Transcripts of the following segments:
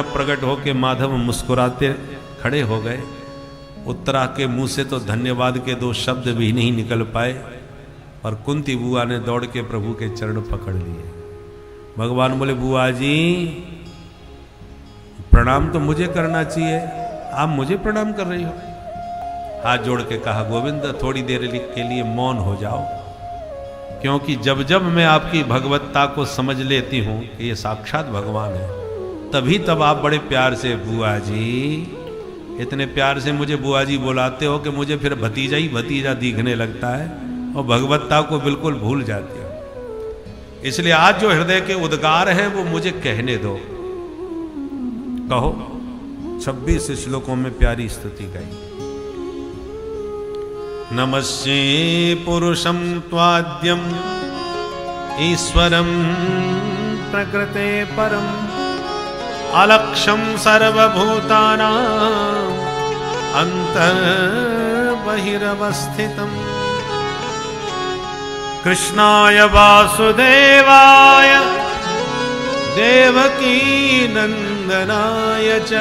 अचानक प्रकट होकर माधव मुस्कुराते खड़े हो गए। उत्तरा के मुंह से तो धन्यवाद के 2 शब्द भी नहीं निकल पाए, और कुंती बुआ ने दौड़ के प्रभु के चरण पकड़ लिए। भगवान बोले, बुआ जी प्रणाम तो मुझे करना चाहिए, आप मुझे प्रणाम कर रही हो। हाथ जोड़ के कहा, गोविंद थोड़ी देर के लिए मौन हो जाओ, क्योंकि जब जब मैं आपकी भगवत्ता को समझ लेती हूं कि ये साक्षात भगवान है, तभी तब आप बड़े प्यार से बुआ जी, इतने प्यार से मुझे बुआ जी बुलाते हो कि मुझे फिर भतीजा ही भतीजा दिखने लगता है और भगवत्ता को बिल्कुल भूल जाती हो। इसलिए आज जो हृदय के उद्गार हैं वो मुझे कहने दो। कहो। 26 श्लोकों में प्यारी स्तुति गाई। नमस्ये पुरुषं त्वाद्यं ईश्वरं प्रकृते परं अलक्ष्यं सर्वभूतानां अन्तर्बहिरवस्थितं कृष्णाय वासुदेवाय देवकी नंदनाय च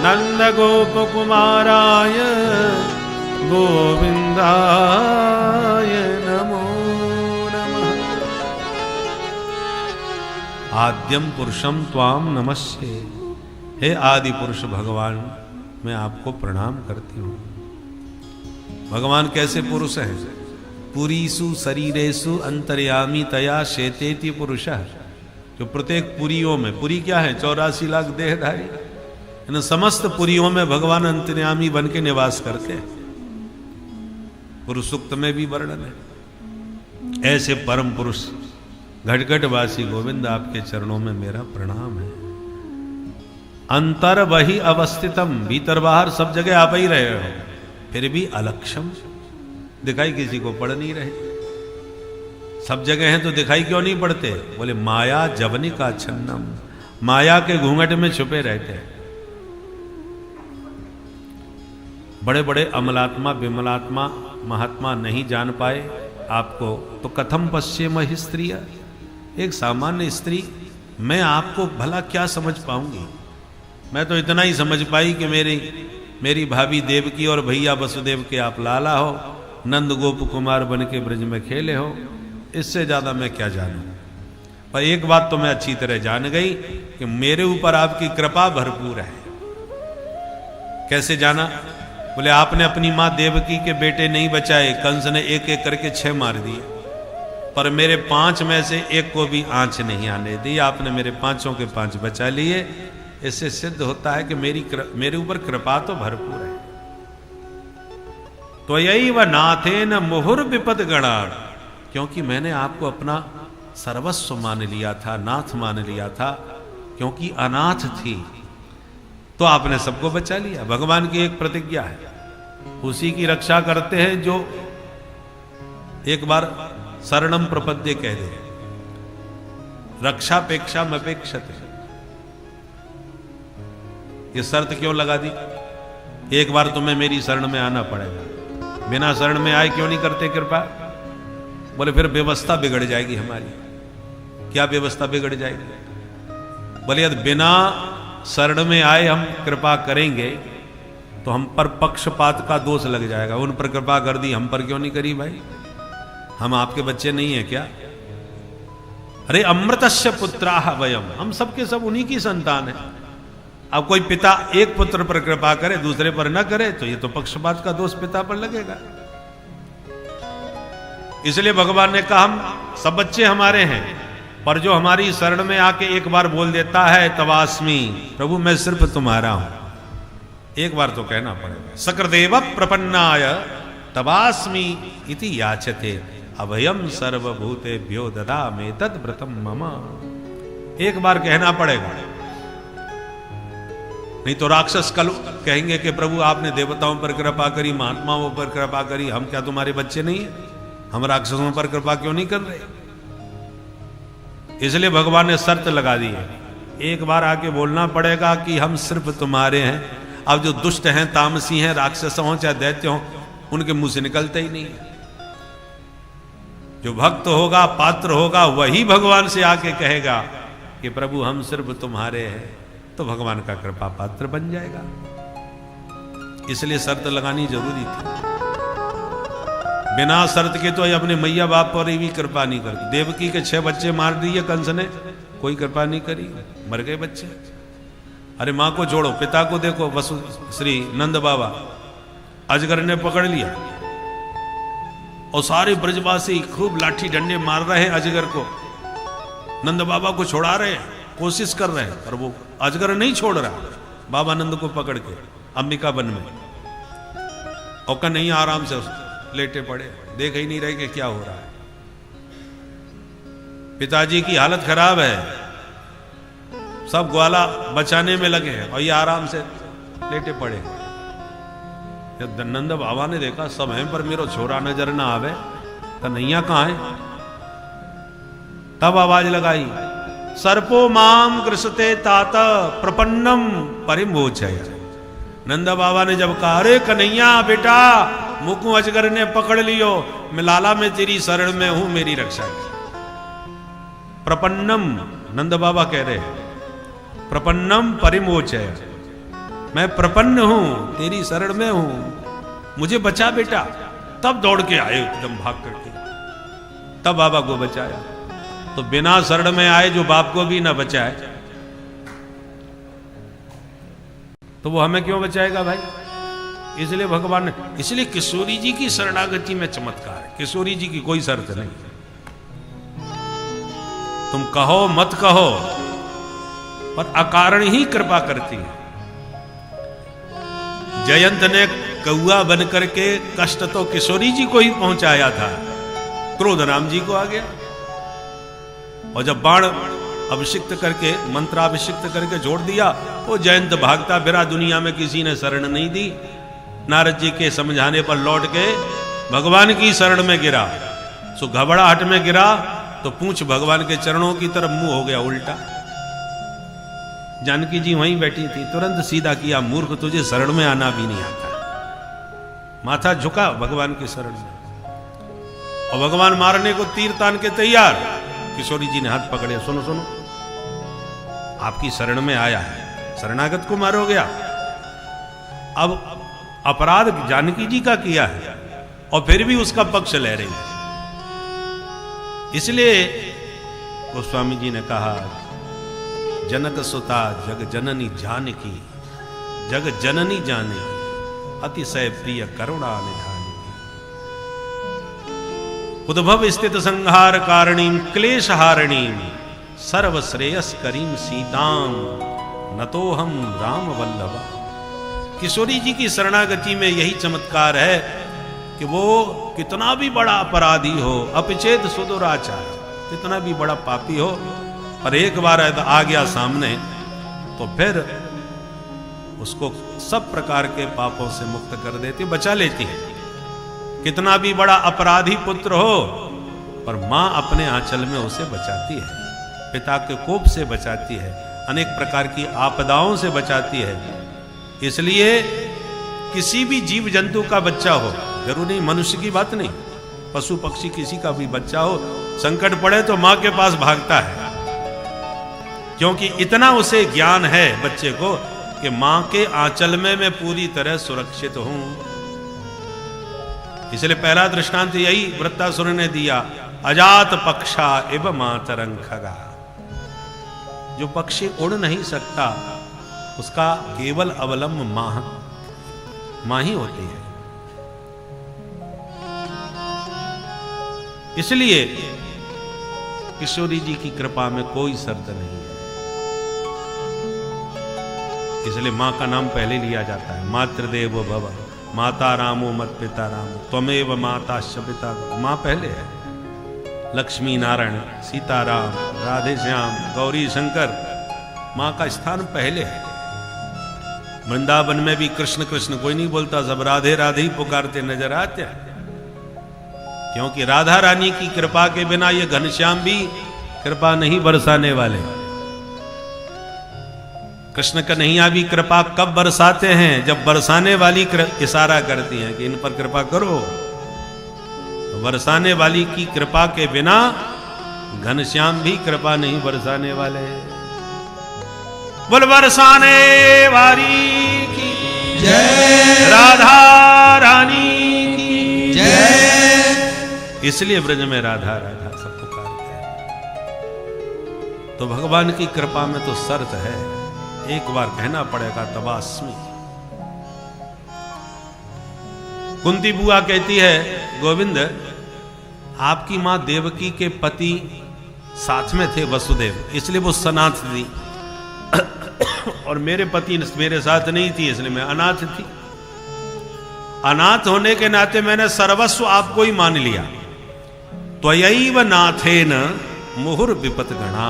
नंदगोपकुमाराय गोविंदाय नमो नमः। आद्यम पुरुषम त्वाम नमस्ये। हे आदि पुरुष भगवान, मैं आपको प्रणाम करती हूँ। भगवान कैसे पुरुष हैं? पुरीसु शरीरेषु अंतर्यामी तया शेतेति पुरुषः। जो प्रत्येक पुरियों में, पुरी क्या है? 84 लाख देहधारी। इन समस्त पुरियों में भगवान अंतर्यामी बन के निवास करते हैं। पुरुष सूक्त में भी वर्णन है। ऐसे परम पुरुष घटघटवासी गोविंद, आपके चरणों में मेरा प्रणाम है। अंतर वही अवस्थितम, भीतर बाहर सब जगह आप ही रहे हो, फिर भी अलक्षम, दिखाई किसी को पड़ नहीं रहे। सब जगह हैं तो दिखाई क्यों नहीं पड़ते? बोले माया जवनिका छन्नम, माया के घूंघट में छुपे रहते हैं। बड़े बड़े अमलात्मा विमलात्मा महात्मा नहीं जान पाए आपको, तो कथम पश्चिम ही स्त्रिया, एक सामान्य स्त्री मैं आपको भला क्या समझ पाऊंगी? मैं तो इतना ही समझ पाई कि मेरी भाभी देवकी और भैया वसुदेव के आप लाला हो, नंद गोप कुमार बन के ब्रज में खेले हो, इससे ज्यादा मैं क्या जानूं। पर एक बात तो मैं अच्छी तरह जान गई कि मेरे ऊपर आपकी कृपा भरपूर है। कैसे जाना? बोले आपने अपनी मां देवकी के बेटे नहीं बचाए, कंस ने एक एक करके 6 मार दिए, पर मेरे 5 में से एक को भी आंच नहीं आने दी। आपने मेरे 5 के 5 बचा लिए। इससे सिद्ध होता है कि मेरे ऊपर कृपा तो भरपूर है। तो यही वह नाथे न मुहुर विपद गणार, क्योंकि मैंने आपको अपना सर्वस्व मान लिया था, नाथ मान लिया था, क्योंकि अनाथ थी तो आपने सबको बचा लिया। भगवान की एक प्रतिज्ञा है, उसी की रक्षा करते हैं जो एक बार शरणम प्रपद्ये कह दे, रक्षापेक्षा मपेक्षते। ये शर्त क्यों लगा दी? एक बार तुम्हें मेरी शरण में आना पड़ेगा। बिना शरण में आए क्यों नहीं करते कृपा? बोले फिर व्यवस्था बिगड़ जाएगी हमारी। क्या व्यवस्था बिगड़ जाएगी? बोले यदि बिना शरण में आए हम कृपा करेंगे तो हम पर पक्षपात का दोष लग जाएगा। उन पर कृपा कर दी, हम पर क्यों नहीं करी भाई? हम आपके बच्चे नहीं है क्या? अरे अमृतस्य पुत्राः वयम, हम सबके सब उन्हीं की संतान है। अब कोई पिता एक पुत्र पर कृपा करे, दूसरे पर न करे, तो ये तो पक्षपात का दोष पिता पर लगेगा। इसलिए भगवान ने कहा हम सब बच्चे हमारे हैं, पर जो हमारी शरण में आके एक बार बोल देता है तवास्मी, प्रभु मैं सिर्फ तुम्हारा हूं, एक बार तो कहना पड़ेगा। सकृदेव प्रपन्नाय तवास्मी इति याचते अभयम सर्वभूतेभ्यो ददामि तद्व्रतम मम। एक बार कहना पड़ेगा, नहीं तो राक्षस कल कहेंगे कि प्रभु आपने देवताओं पर कृपा करी, महात्माओं पर कृपा करी, हम क्या तुम्हारे बच्चे नहीं है? हम राक्षसों पर कृपा क्यों नहीं कर रहे? इसलिए भगवान ने शर्त लगा दी है, एक बार आके बोलना पड़ेगा कि हम सिर्फ तुम्हारे हैं। अब जो दुष्ट हैं, तामसी हैं, राक्षस हों चाहे दैत्य हों, उनके मुंह से निकलते ही नहीं है। जो भक्त होगा, पात्र होगा, वही भगवान से आके कहेगा कि प्रभु हम सिर्फ तुम्हारे हैं। तो तो भगवान का कृपा पात्र बन जाएगा। इसलिए शर्त लगानी जरूरी थी। बिना शर्त के तो अपने मैया बाप पर भी कृपा नहीं करती। देवकी के 6 बच्चे मार दिए कंस ने, कोई कृपा नहीं करी, मर गए बच्चे। अरे माँ को छोड़ो, पिता को देखो, वसु श्री नंद बाबा अजगर ने पकड़ लिया और सारे ब्रजवासी खूब लाठी डंडे मार रहे हैं अजगर को, नंद बाबा को छुड़ा रहे हैं, कोशिश कर रहे हैं, पर वो अजगर नहीं छोड़ रहा। बाबा नंद को पकड़ के अंबिका वन में, और कन्हैया आराम से लेटे पड़े, देख ही नहीं रहे कि क्या हो रहा है। पिताजी की हालत खराब है, सब ग्वाला बचाने में लगे हैं और ये आराम से लेटे पड़े। जब नंद बाबा ने देखा सब हैं पर मेरा छोरा नजर ना आवे, कन्हैया कहाँ है, तब आवाज लगाई, सर्पो माम कृषते तात प्रपन्नम परिमोचय। नंद बाबा ने जब कहा, अरे कन्हैया बेटा, मुकु अजगर ने पकड़ लियो, मैं लाला में तेरी शरण में हूं, मेरी रक्षा की। प्रपन्नम, नंद बाबा कह रहे हैं, प्रपन्नम परिमोचय, मैं प्रपन्न हूं, तेरी शरण में हूं, मुझे बचा बेटा। तब दौड़ के आए एकदम भाग करके, तब बाबा को बचाया। तो बिना शरण में आए जो बाप को भी ना बचाए तो वो हमें क्यों बचाएगा भाई। इसलिए भगवान ने, इसलिए किशोरी जी की शरणागति में चमत्कार है। किशोरी जी की कोई शर्त नहीं, तुम कहो मत कहो, पर अकारण ही कृपा करती है। जयंत ने कौआ बनकर के कष्ट तो किशोरी जी को ही पहुंचाया था, क्रोध राम जी को आ गया। और जब बाण अभिषिक्त करके, मंत्राभिषिक्त करके जोड़ दिया, वो जयंत भागता फिरा, दुनिया में किसी ने शरण नहीं दी। नारद जी के समझाने पर लौट के भगवान की शरण में गिरा। सो घबराहट में गिरा तो पूंछ भगवान के चरणों की तरफ मुंह हो गया उल्टा। जानकी जी वहीं बैठी थी, तुरंत सीधा किया, मूर्ख तुझे शरण में आना भी नहीं आता। माथा झुका भगवान की शरण में, और भगवान मारने को तीर तान के तैयार। किशोरी जी ने हाथ पकड़े, सुनो सुनो, आपकी शरण में आया है, शरणागत को मारोगे आप। अब अपराध जानकी जी का किया है और फिर भी उसका पक्ष ले रही है। इसलिए गोस्वामी जी ने कहा, जनक सुता जग जननी जानकी, जग जननी जाने अतिशय प्रिय करुणा निधान। उद्भव स्थित संहार कारणीम क्लेश हारणीम सर्वश्रेयस करीम सीताम नतो हम राम वल्लभा। किशोरी जी की शरणागति में यही चमत्कार है कि वो कितना भी बड़ा अपराधी हो, अपचेत सुदुराचार, कितना भी बड़ा पापी हो, पर एक बार आ गया सामने तो फिर उसको सब प्रकार के पापों से मुक्त कर देती, बचा लेती है। कितना भी बड़ा अपराधी पुत्र हो, पर मां अपने आंचल में उसे बचाती है, पिता के कोप से बचाती है, अनेक प्रकार की आपदाओं से बचाती है। इसलिए किसी भी जीव जंतु का बच्चा हो, जरूर नहीं मनुष्य की बात नहीं, पशु पक्षी किसी का भी बच्चा हो, संकट पड़े तो मां के पास भागता है, क्योंकि इतना उसे ज्ञान है बच्चे को कि मां के आंचल में मैं पूरी तरह सुरक्षित हूं। इसलिए पहला दृष्टांत यही वृत्तासुर ने दिया, अजात पक्षा एवं मातरं खगा। जो पक्षी उड़ नहीं सकता उसका केवल अवलंब मां ही होती है। इसलिए किशोरी जी की कृपा में कोई शर्त नहीं है। इसलिए मां का नाम पहले लिया जाता है, मातृदेवो भव, माता रामो मत पिता रामो, त्वमेव माता पिता। मां पहले है, लक्ष्मी नारायण, सीताराम, राधे श्याम, गौरी शंकर, मां का स्थान पहले है। वृंदावन में भी कृष्ण कृष्ण कोई नहीं बोलता, सब राधे राधे ही पुकारते नजर आते हैं, क्योंकि राधा रानी की कृपा के बिना ये घनश्याम भी कृपा नहीं बरसाने वाले। कृष्ण कन्हैया भी कृपा कब बरसाते हैं, जब बरसाने वाली इशारा करती हैं कि इन पर कृपा करो। तो बरसाने वाली की कृपा के बिना घनश्याम भी कृपा नहीं बरसाने वाले। बोल बरसाने वाली की जय, राधा रानी की जय। इसलिए ब्रज में राधा राधा सब पुकारते हैं। तो भगवान की कृपा में तो शर्त है, एक बार कहना पड़ेगा तबास्मी। कुंती बुआ कहती है गोविंद आपकी मां देवकी के पति साथ में थे वसुदेव, इसलिए वो सनाथ थी और मेरे पति मेरे साथ नहीं थी, इसलिए मैं अनाथ थी। अनाथ होने के नाते मैंने सर्वस्व आपको ही मान लिया। त्वयैव नाथेन मुहुर विपत गणा,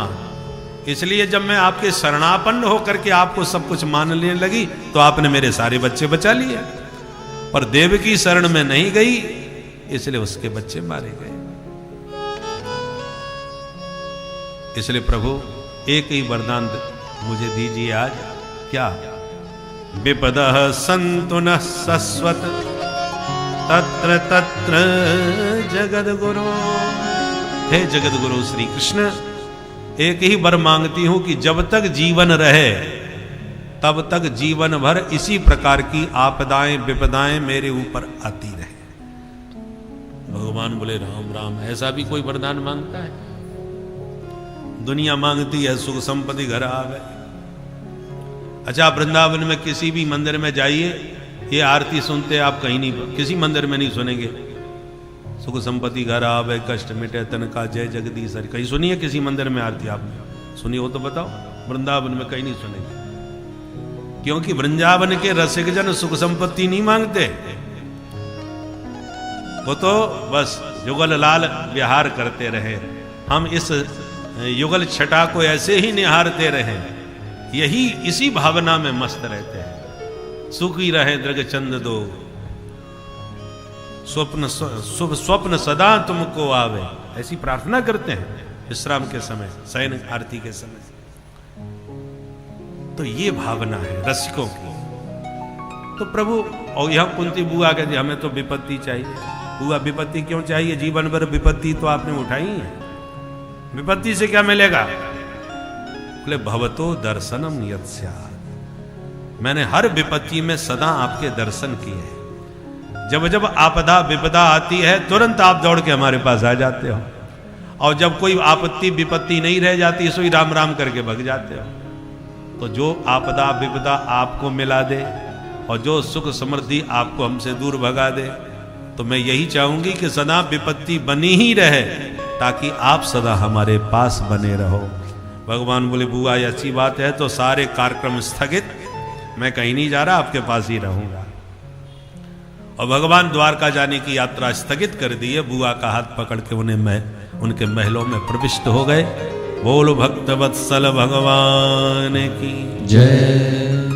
इसलिए जब मैं आपके शरणापन्न होकर के आपको सब कुछ मानने लगी तो आपने मेरे सारे बच्चे बचा लिए। पर देव की शरण में नहीं गई, इसलिए उसके बच्चे मारे गए। इसलिए प्रभु एक ही वरदान मुझे दीजिए आज। क्या? विपदः सन्तु नः शश्वत तत्र तत्र जगद्गुरु। हे जगद्गुरु श्री कृष्ण, एक ही वर मांगती हूं कि जब तक जीवन रहे तब तक जीवन भर इसी प्रकार की आपदाएं विपदाएं मेरे ऊपर आती रहे। भगवान बोले राम राम, ऐसा भी कोई वरदान मांगता है? दुनिया मांगती है सुख संपत्ति घर आवे। अच्छा, वृंदावन में किसी भी मंदिर में जाइए, ये आरती सुनते आप कहीं नहीं, किसी मंदिर में नहीं सुनेंगे सुख संपत्ति घर आवे कष्ट मिटे तन का जय जगदीश हरि। कहीं सुनिए किसी मंदिर में आरती? आपने सुनी हो तो बताओ। वृंदावन में कहीं नहीं सुनेंगे, क्योंकि वृंदावन के रसिक जन सुख संपत्ति नहीं मांगते, वो तो बस युगल लाल विहार करते रहे। हम इस युगल छटा को ऐसे ही निहारते रहे, यही इसी भावना में मस्त रहते हैं। सुखी रहे दृग चंद दो, स्वप्न सदा तुमको आवे, ऐसी प्रार्थना करते हैं विश्राम के समय, शयन आरती के समय। तो ये भावना है रसिकों की। तो प्रभु, और यह कुंती बुआ कहती हमें तो विपत्ति चाहिए। बुआ विपत्ति क्यों चाहिए? जीवन भर विपत्ति तो आपने उठाई है, विपत्ति से क्या मिलेगा? बोले भवतो दर्शनम यत् स्यात्, मैंने हर विपत्ति में सदा आपके दर्शन किए हैं। जब जब आपदा विपदा आती है तुरंत आप दौड़ के हमारे पास आ जाते हो, और जब कोई आपत्ति विपत्ति नहीं रह जाती सो ही राम राम करके भग जाते हो। तो जो आपदा विपदा आपको मिला दे और जो सुख समृद्धि आपको हमसे दूर भगा दे, तो मैं यही चाहूंगी कि सदा विपत्ति बनी ही रहे, ताकि आप सदा हमारे पास बने रहो। भगवान बोले बुआ ऐसी बात है तो सारे कार्यक्रम स्थगित, मैं कहीं नहीं जा रहा, आपके पास ही रहूंगा। और भगवान द्वारका जाने की यात्रा स्थगित कर दी है। बुआ का हाथ पकड़ के उनके महलों में प्रविष्ट हो गए। बोलो भक्त वत्सल भगवान की जय।